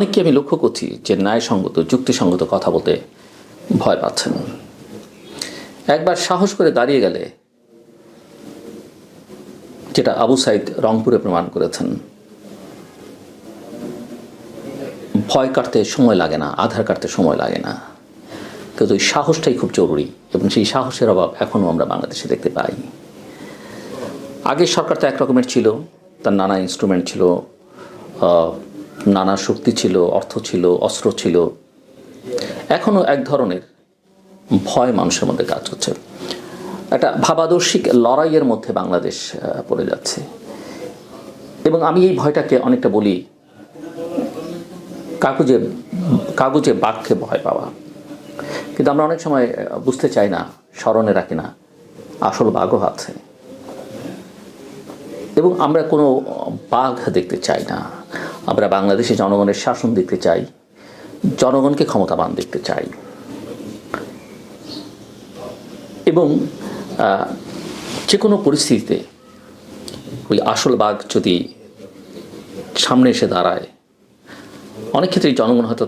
অনেককে আমি লক্ষ্য করছি যে ন্যায়সঙ্গত যুক্তিসঙ্গত কথা বলতে ভয় পাচ্ছেন। একবার সাহস করে দাঁড়িয়ে গেলে, যেটা আবু সাইদ রংপুরে প্রমাণ করেছেন, ভয় কাটতে সময় লাগে না, আধার কাটতে সময় লাগে না, কিন্তু ওই সাহসটাই খুব জরুরি এবং সেই সাহসের অভাব এখনও আমরা বাংলাদেশে দেখতে পাই। আগের সরকার তো একরকমের ছিল, তার নানা ইনস্ট্রুমেন্ট ছিল, নানা শক্তি ছিল, অর্থ ছিল, অস্ত্র ছিল। এখনও এক ধরনের ভয় মানুষের মধ্যে কাজ করছে। একটা ভাবাদর্শিক লড়াইয়ের মধ্যে বাংলাদেশ পড়ে যাচ্ছে এবং আমি এই ভয়টাকে অনেকটা বলি কাগজে বাঘকে ভয় পাওয়া। কিন্তু আমরা অনেক সময় বুঝতে চাই না, স্মরণে রাখি না আসল বাঘও আছে এবং আমরা কোনো বাঘ দেখতে চাই না। আমরা বাংলাদেশে জনগণের শাসন দেখতে চাই, জনগণকে ক্ষমতাবান দেখতে চাই এবং যে কোনো পরিস্থিতিতে ওই আসল বাঘ যদি সামনে এসে দাঁড়ায়, অনেক ক্ষেত্রেই জনগণ হয়তো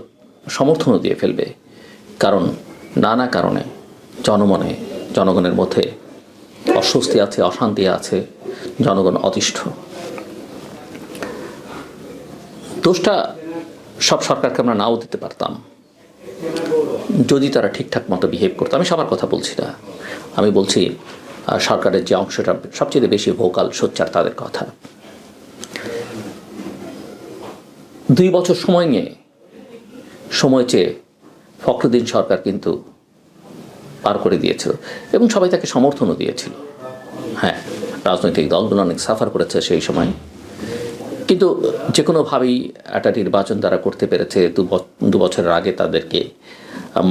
সমর্থনও দিয়ে ফেলবে, কারণ নানা কারণে জনগণের মধ্যে অস্বস্তি আছে, অশান্তি আছে, জনগণ অতিষ্ঠ। দোষটা সব সরকারকে আমরা নাও দিতে পারতাম যদি তারা ঠিকঠাক মতো বিহেভ করতো। আমি সবার কথা বলছি না, আমি বলছি সরকারের যে অংশটা সবচেয়ে বেশি ভোকাল, সোচ্চার, তাদের কথা। 2 বছর সময় চেয়ে ফখরুদ্দিন সরকার কিন্তু পার করে দিয়েছিল এবং সবাই তাকে সমর্থনও দিয়েছিল। হ্যাঁ, রাজনৈতিক দলগুলো অনেক সাফার করেছে সেই সময়, কিন্তু যে কোনোভাবেই একটা নির্বাচন তারা করতে পেরেছে। 2 বছরের আগে তাদেরকে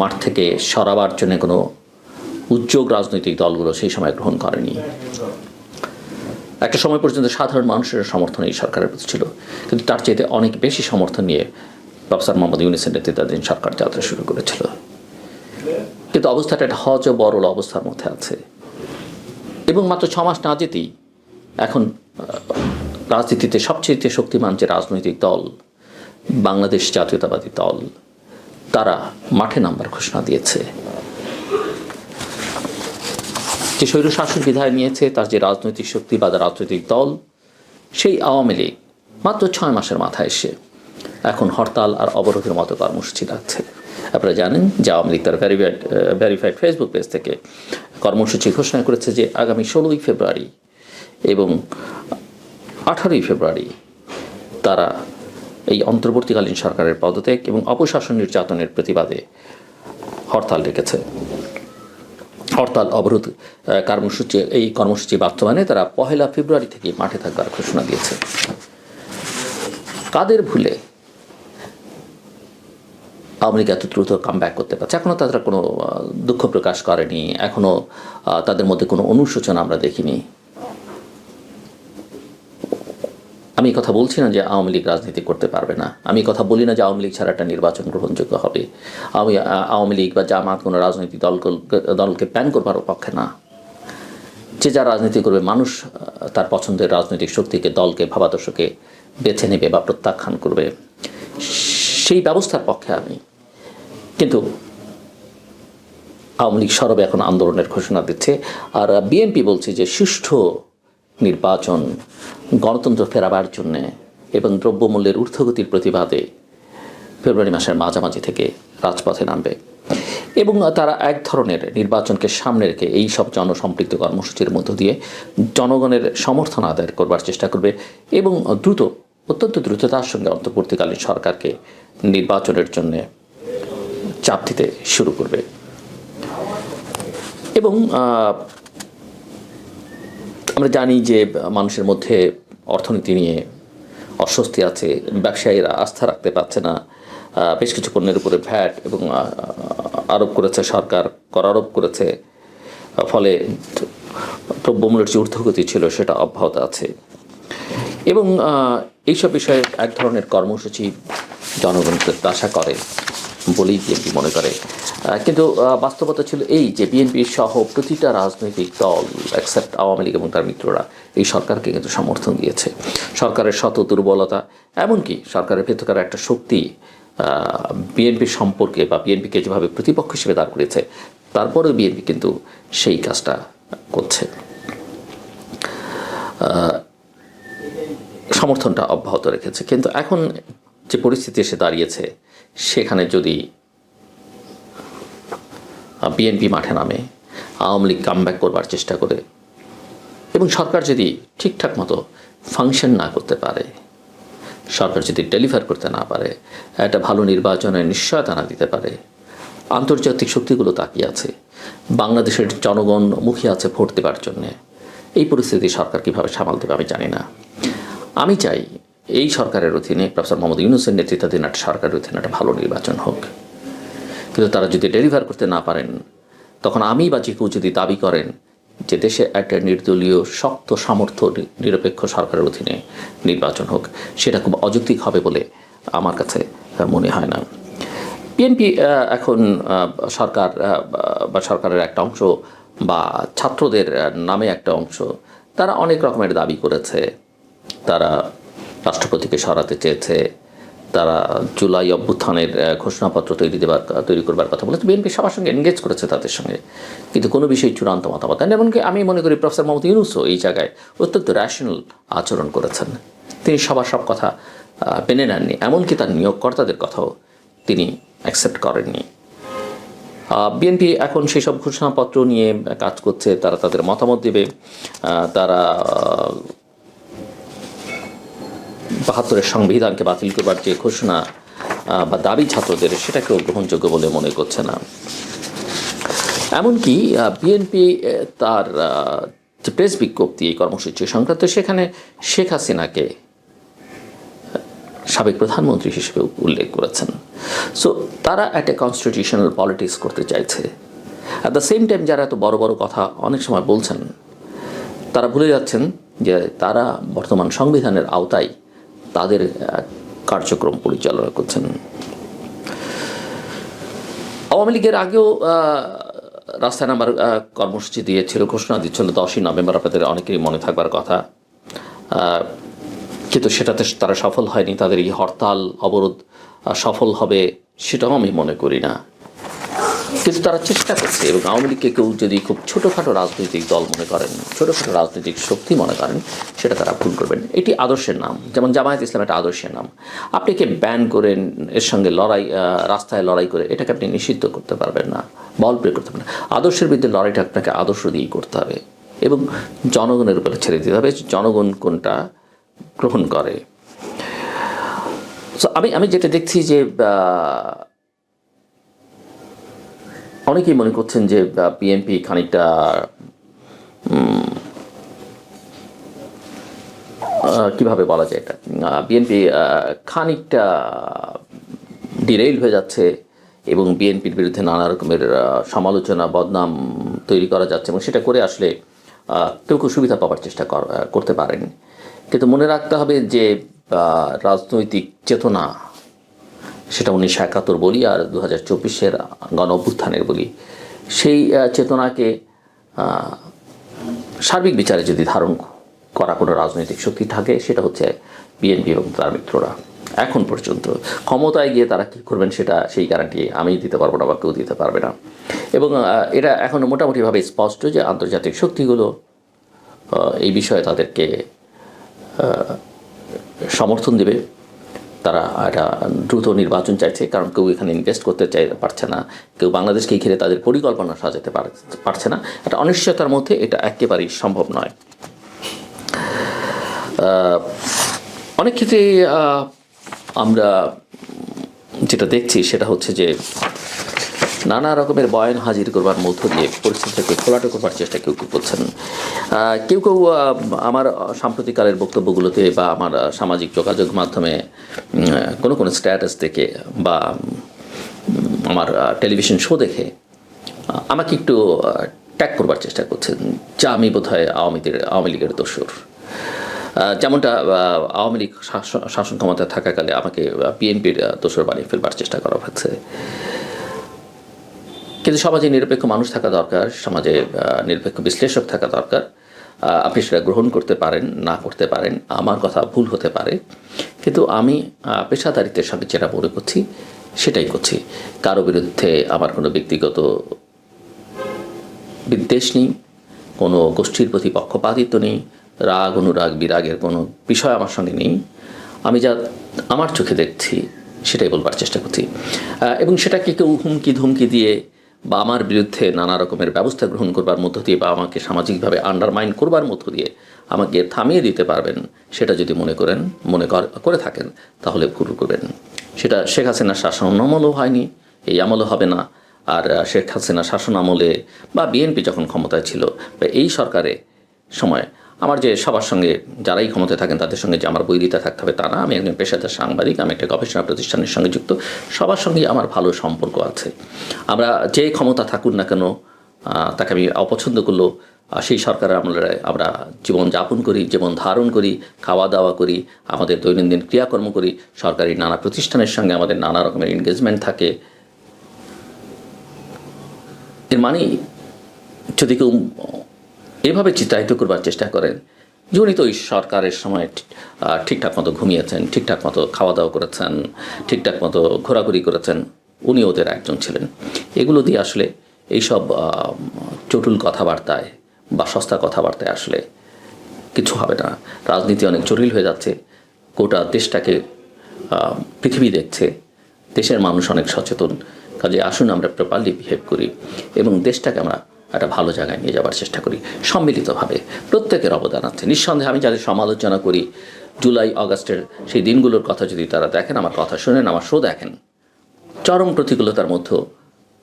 মাঠ থেকে সরাবার জন্য কোনো উদ্যোগ রাজনৈতিক দলগুলো সেই সময় গ্রহণ করেনি। একটা সময় পর্যন্ত সাধারণ মানুষের সমর্থন এই সরকারের প্রতি ছিল, কিন্তু তার চাইতে অনেক বেশি সমর্থন নিয়ে প্রফেসর মোহাম্মদ ইউনূসের নেতৃত্বাধীন সরকার যাত্রা শুরু করেছিল। কিন্তু অবস্থাটা একটা হজ ও বরল অবস্থার মধ্যে আছে এবং মাত্র 6 মাস না যেতেই এখন রাজনীতিতে সবচেয়ে শক্তিমান যে রাজনৈতিক দল, বাংলাদেশ জাতীয়তাবাদী দল, তারা মাঠে নামবার ঘোষণা দিয়েছে। যে স্বৈরশাসন বিধায় নিয়েছে তার যে রাজনৈতিক শক্তি বা রাজনৈতিক দল, সেই আওয়ামী লীগ মাত্র 6 মাসের মাথায় এসে এখন হরতাল আর অবরোধের মতো কর্মসূচি রাখছে। আপনারা জানেন যে আওয়ামী লীগ তার ভেরিফাইড ফেসবুক পেজ থেকে কর্মসূচি ঘোষণা করেছে যে আগামী 16ই ফেব্রুয়ারি এবং 18ই ফেব্রুয়ারি তারা এই অন্তর্বর্তীকালীন সরকারের পদত্যাগ এবং অপশাসন নির্যাতনের প্রতিবাদে হরতাল ডেকেছে। হরতাল অবরোধ কর্মসূচি বাস্তবায়নে তারা 1 ফেব্রুয়ারি থেকে মাঠে থাকবার ঘোষণা দিয়েছে। কাদের ভুলে আওয়ামী লীগ এত দ্রুত কামব্যাক করতে পারছে? এখনও তারা কোনো দুঃখ প্রকাশ করেনি, এখনও তাদের মধ্যে কোনো অনুশোচনা আমরা দেখিনি। আমি কথা বলছি না যে আওয়ামী লীগ রাজনীতি করতে পারবে না, আমি কথা বলি না যে আওয়ামী লীগ ছাড়া একটা নির্বাচন গ্রহণযোগ্য হবে। আওয়ামী লীগ বা জামাত কোনো রাজনৈতিক দলকে ব্যান করবার পক্ষে না। যে যা রাজনীতি করবে, মানুষ তার পছন্দের রাজনৈতিক শক্তিকে, দলকে, ভাবাদর্শকে বেছে নেবে বা প্রত্যাখ্যান করবে, সেই ব্যবস্থার পক্ষে আমি। কিন্তু আওয়ামী লীগ সরবে এখন আন্দোলনের ঘোষণা দিচ্ছে, আর বিএনপি বলছে যে সুষ্ঠু নির্বাচন, গণতন্ত্র ফেরাবার জন্যে এবং দ্রব্যমূল্যের ঊর্ধ্বগতির প্রতিবাদে ফেব্রুয়ারি মাসের মাঝামাঝি থেকে রাজপথে নামবে এবং তারা এক ধরনের নির্বাচনকে সামনে রেখে এই সব জনসম্পৃক্ত কর্মসূচির মধ্য দিয়ে জনগণের সমর্থন আদায় করবার চেষ্টা করবে এবং অত্যন্ত দ্রুততার সঙ্গে অন্তর্বর্তীকালীন সরকারকে নির্বাচনের জন্য চাপ দিতে শুরু করবে। এবং আমরা জানি যে মানুষের মধ্যে অর্থনীতি নিয়ে অস্বস্তি আছে, ব্যবসায়ীরা আস্থা রাখতে পারছে না, বেশ কিছু পণ্যের উপরে ভ্যাট এবং আরোপ করেছে সরকার, কর আরোপ করেছে, ফলে দ্রব্যমূল্যের যে ঊর্ধ্বগতি ছিল সেটা অব্যাহত আছে এবং এইসব বিষয়ে এক ধরনের কর্মসূচি জনগণ প্রত্যাশা করে বলেই বিএনপি মনে করে। কিন্তু বাস্তবতা ছিল এই যে বিএনপি সহ প্রতিটা রাজনৈতিক দল এক্সেপ্ট আওয়ামী লীগ এবং তার মিত্ররা এই সরকারকে কিন্তু সমর্থন দিয়েছে। সরকারের শত দুর্বলতা, এমনকি সরকারের ভেতরকার একটা শক্তি বিএনপির সম্পর্কে বা বিএনপিকে যেভাবে প্রতিপক্ষ হিসেবে দাঁড় করেছে, তারপরেও বিএনপি কিন্তু সেই কাজটা করছে, সমর্থনটা অব্যাহত রেখেছে। কিন্তু এখন যে পরিস্থিতি এসে দাঁড়িয়েছে, সেখানে যদি বিএনপি মাঠে নামে, আওয়ামী লীগ কামব্যাক করবার চেষ্টা করে এবং সরকার যদি ঠিকঠাক মতো ফাংশন না করতে পারে, সরকার যদি ডেলিভার করতে না পারে, একটা ভালো নির্বাচনের নিশ্চয়তা না দিতে পারে, আন্তর্জাতিক শক্তিগুলো তাকিয়ে আছে, বাংলাদেশের জনগণ মুখিয়ে আছে ভোট দেবার জন্যে, এই পরিস্থিতি সরকার কীভাবে সামাল দেবে আমি জানি না। আমি চাই এই সরকারের অধীনে প্রফেসর মোহাম্মদ ইউনূসের নেতৃত্বাধীন একটা সরকারের অধীনে একটা ভালো নির্বাচন হোক। কিন্তু তারা যদি ডেলিভার করতে না পারেন, তখন আমি বা যে কেউ যদি দাবি করেন যে দেশে একটা নির্দলীয় শক্ত সামর্থ্য নিরপেক্ষ সরকারের অধীনে নির্বাচন হোক, সেটা খুব অযৌক্তিক হবে বলে আমার কাছে মনে হয় না। বিএনপি এখন সরকার বা সরকারের একটা অংশ বা ছাত্রদের নামে একটা অংশ, তারা অনেক রকমের দাবি করেছে। তারা রাষ্ট্রপতিকে সরাতে চেয়েছে, তারা জুলাই অভ্যুত্থানের ঘোষণাপত্র তৈরি করবার কথা বলেছে। বিএনপি সবার সঙ্গে এনগেজ করেছে তাদের সঙ্গে, কিন্তু কোনো বিষয়ে চূড়ান্ত মতামত দেন। এমনকি আমি মনে করি প্রফেসর মোহাম্মদ ইউনূসও এই জায়গায় অত্যন্ত র্যাশনাল আচরণ করেছেন। তিনি সবার সব কথা মেনে নেননি, এমনকি তার নিয়োগকর্তাদের কথাও তিনি অ্যাকসেপ্ট করেননি। বিএনপি এখন সেই সব ঘোষণাপত্র নিয়ে কাজ করছে, তারা তাদের মতামত দেবে। তারা ৭২-এর সংবিধানকে বাতিল করবার যে ঘোষণা বা দাবি ছাত্রদের, সেটাকেও গ্রহণযোগ্য বলে মনে করছে না। এমনকি বিএনপি তার যে প্রেস বিজ্ঞপ্তি এই কর্মসূচি সংক্রান্ত, সেখানে শেখ হাসিনাকে সাবেক প্রধানমন্ত্রী হিসেবে উল্লেখ করেছেন। সো তারা একটা কনস্টিটিউশনাল পলিটিক্স করতে চাইছে। অ্যাট দ্য সেম টাইম যারা এত বড় বড় কথা অনেক সময় বলছেন, তারা ভুলে যাচ্ছেন যে তারা বর্তমান সংবিধানের আওতায় তাদের কার্যক্রম পরিচালনা করছেন। আওয়ামী লীগের আগেও রাস্তায় নামার কর্মসূচি দিয়েছিল, ঘোষণা দিচ্ছিল 10ই নভেম্বর, আপনাদের অনেকেরই মনে থাকবার কথা। কিন্তু সেটাতে তারা সফল হয়নি। তাদের এই হরতাল অবরোধ সফল হবে সেটাও আমি মনে করি না, কিন্তু তারা চেষ্টা করছে। এবং আওয়ামী লীগকে কেউ যদি খুব ছোটোখাটো রাজনৈতিক দল মনে করেন, ছোটোখাটো রাজনৈতিক শক্তি মনে করেন, সেটা তারা ভুল করবেন। এটি আদর্শের নাম, যেমন জামায়াত ইসলাম একটা আদর্শের নাম। আপনি কে ব্যান করেন, এর সঙ্গে লড়াই, রাস্তায় লড়াই করে এটাকে আপনি নিষিদ্ধ করতে পারবেন না, বল প্রয়োগ করতে পারবেন না। আদর্শের বিরুদ্ধে লড়াইটা আপনাকে আদর্শ দিয়েই করতে হবে এবং জনগণের উপরে ছেড়ে দিতে হবে জনগণ কোনটা গ্রহণ করে। সো আমি যেটা দেখছি যে অনেকেই মনে করছেন যে বিএনপি খানিকটা কিভাবে বলা যায়, এটা বিএনপি খানিকটা ডিরেইল হয়ে যাচ্ছে এবং বিএনপির বিরুদ্ধে নানা রকমের সমালোচনা, বদনাম তৈরি করা যাচ্ছে এবং সেটা করে আসলে কেউ কেউ সুবিধা পাওয়ার চেষ্টা করতে পারেন। কিন্তু মনে রাখতে হবে যে রাজনৈতিক চেতনা, সেটা 1971 বলি আর 2024-এর গণ অভ্যুত্থানের বলি, সেই চেতনাকে সার্বিক বিচারে যদি ধারণ করা কোনো রাজনৈতিক শক্তি থাকে, সেটা হচ্ছে বিএনপি এবং তার মিত্ররা। এখন পর্যন্ত ক্ষমতায় গিয়ে তারা কী করবেন সেটা সেই গ্যারান্টি আমি দিতে পারবো না বা কেউ দিতে পারবে না। এবং এটা এখন মোটামুটিভাবে স্পষ্ট যে আন্তর্জাতিক শক্তিগুলো এই বিষয়ে তাদেরকে সমর্থন দেবে। তারা একটা দ্রুত নির্বাচন চাইছে, কারণ কেউ এখানে ইনভেস্ট করতে পারছে না, কেউ বাংলাদেশকে ঘিরে তাদের পরিকল্পনা সাজাতে পারছে না। একটা অনিশ্চয়তার মধ্যে এটা একেবারেই সম্ভব নয়। অনেক ক্ষেত্রে আমরা যেটা দেখছি সেটা হচ্ছে যে নানা রকমের বয়ান হাজির করবার মধ্য দিয়ে পরিস্থিতিটাকে খোলাটো করবার চেষ্টা কেউ কেউ করছেন। কেউ কেউ আমার সাম্প্রতিককালের বক্তব্যগুলোতে বা আমার সামাজিক যোগাযোগ মাধ্যমে কোনো কোনো স্ট্যাটাস দেখে বা আমার টেলিভিশন শো দেখে আমাকে একটু ট্যাগ করবার চেষ্টা করছেন, যা আমি বোধহয় আওয়ামী লীগের দোসর। যেমনটা আওয়ামী লীগ শাসন ক্ষমতায় থাকাকালে আমাকে বিএনপির দোসর বানিয়ে ফেলবার চেষ্টা করা হচ্ছে। কিন্তু সমাজে নিরপেক্ষ মানুষ থাকা দরকার, সমাজে নিরপেক্ষ বিশ্লেষক থাকা দরকার। আপনি সেটা গ্রহণ করতে পারেন, না করতে পারেন, আমার কথা ভুল হতে পারে, কিন্তু আমি পেশাদারিত্বের সঙ্গে যেটা মনে করছি সেটাই করছি। কারো বিরুদ্ধে আমার কোনো ব্যক্তিগত বিদ্বেষ নেই, কোনো গোষ্ঠীর প্রতি পক্ষপাতিত্ব নেই, রাগ অনুরাগ বিরাগের কোনো বিষয় আমার সঙ্গে নেই। আমি যা আমার চোখে দেখছি সেটাই বলবার চেষ্টা করছি, এবং সেটাকে কেউ হুমকি ধমকি দিয়ে বা আমার বিরুদ্ধে নানা রকমের ব্যবস্থা গ্রহণ করবার মধ্য দিয়ে বা আমাকে সামাজিকভাবে আন্ডারমাইন করবার মধ্য দিয়ে আমাকে থামিয়ে দিতে পারবেন, সেটা যদি মনে করে থাকেন তাহলে ভুল করবেন। সেটা শেখ হাসিনার শাসন আমলও হয়নি, এই আমলও হবে না। আর শেখ হাসিনা শাসন আমলে বা বিএনপি যখন ক্ষমতায় ছিল বা এই সরকারে সময় আমার যে সবার সঙ্গে যারাই ক্ষমতায় থাকেন তাদের সঙ্গে যে আমার বৈরিতা থাকতে হবে তা না। আমি একজন পেশাদার সাংবাদিক, আমি একটা গবেষণা প্রতিষ্ঠানের সঙ্গে যুক্ত, সবার সঙ্গেই আমার ভালো সম্পর্ক আছে। আমরা যে ক্ষমতা থাকুন না কেন তাকে আমি অপছন্দ করলেও সেই সরকারের আমলে আমরা জীবন যাপন করি, জীবন ধারণ করি, খাওয়া দাওয়া করি, আমাদের দৈনন্দিন ক্রিয়াকর্ম করি, সরকারি নানা প্রতিষ্ঠানের সঙ্গে আমাদের নানা রকমের এনগেজমেন্ট থাকে। এর মানে যদি কেউ এভাবে চিত্রায়িত করবার চেষ্টা করেন যে উনি তো ওই সরকারের সময় ঠিকঠাক মতো ঘুমিয়েছেন, ঠিকঠাক মতো খাওয়া দাওয়া করেছেন, ঠিকঠাক মতো ঘোরাঘুরি করেছেন, উনি ওদের একজন ছিলেন, এগুলো দিয়ে আসলে এইসব চটুল কথাবার্তায় বা সস্তা কথাবার্তায় আসলে কিছু হবে না। রাজনীতি অনেক জটিল হয়ে যাচ্ছে, গোটা দেশটাকে পৃথিবী দেখছে, দেশের মানুষ অনেক সচেতন। কাজে আসুন আমরা প্রপারলি বিহেভ করি এবং দেশটাকে আমরা একটা ভালো জায়গায় নিয়ে যাওয়ার চেষ্টা করি সম্মিলিতভাবে। প্রত্যেকের অবদান আছে নিঃসন্দেহে। আমি যাদের সমালোচনা করি জুলাই আগস্টের সেই দিনগুলোর কথা যদি তারা দেখেন, আমার কথা শোনেন, আমার শো দেখেন, চরম প্রতিকূলতার মধ্যেও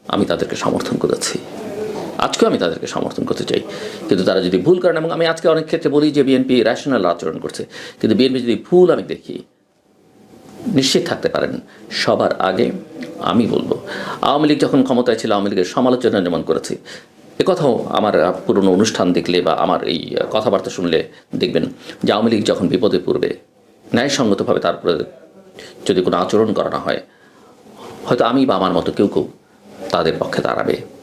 আমি তাদেরকে সমর্থন করেছি, আজকেও আমি তাদেরকে সমর্থন করতে চাই। কিন্তু তারা যদি ভুল করেন, এবং আমি আজকে অনেক ক্ষেত্রে বলি যে বিএনপি র্যাশনাল আচরণ করছে, কিন্তু বিএনপি যদি ভুল আমি দেখি, নিশ্চিত থাকতে পারেন সবার আগে আমি বলবো। আওয়ামী লীগ যখন ক্ষমতায় ছিল আওয়ামী লীগের সমালোচনা যেমন করেছি, একথাও আমার পুরনো অনুষ্ঠান দেখলে বা আমার এই কথাবার্তা শুনলে দেখবেন যে আওয়ামী লীগ যখন বিপদে পড়বে ন্যায়সঙ্গতভাবে তারপরে যদি কোনো আচরণ করা না হয়, হয়তো আমি বা আমার মতো কেউ তাদের পক্ষে দাঁড়াবে।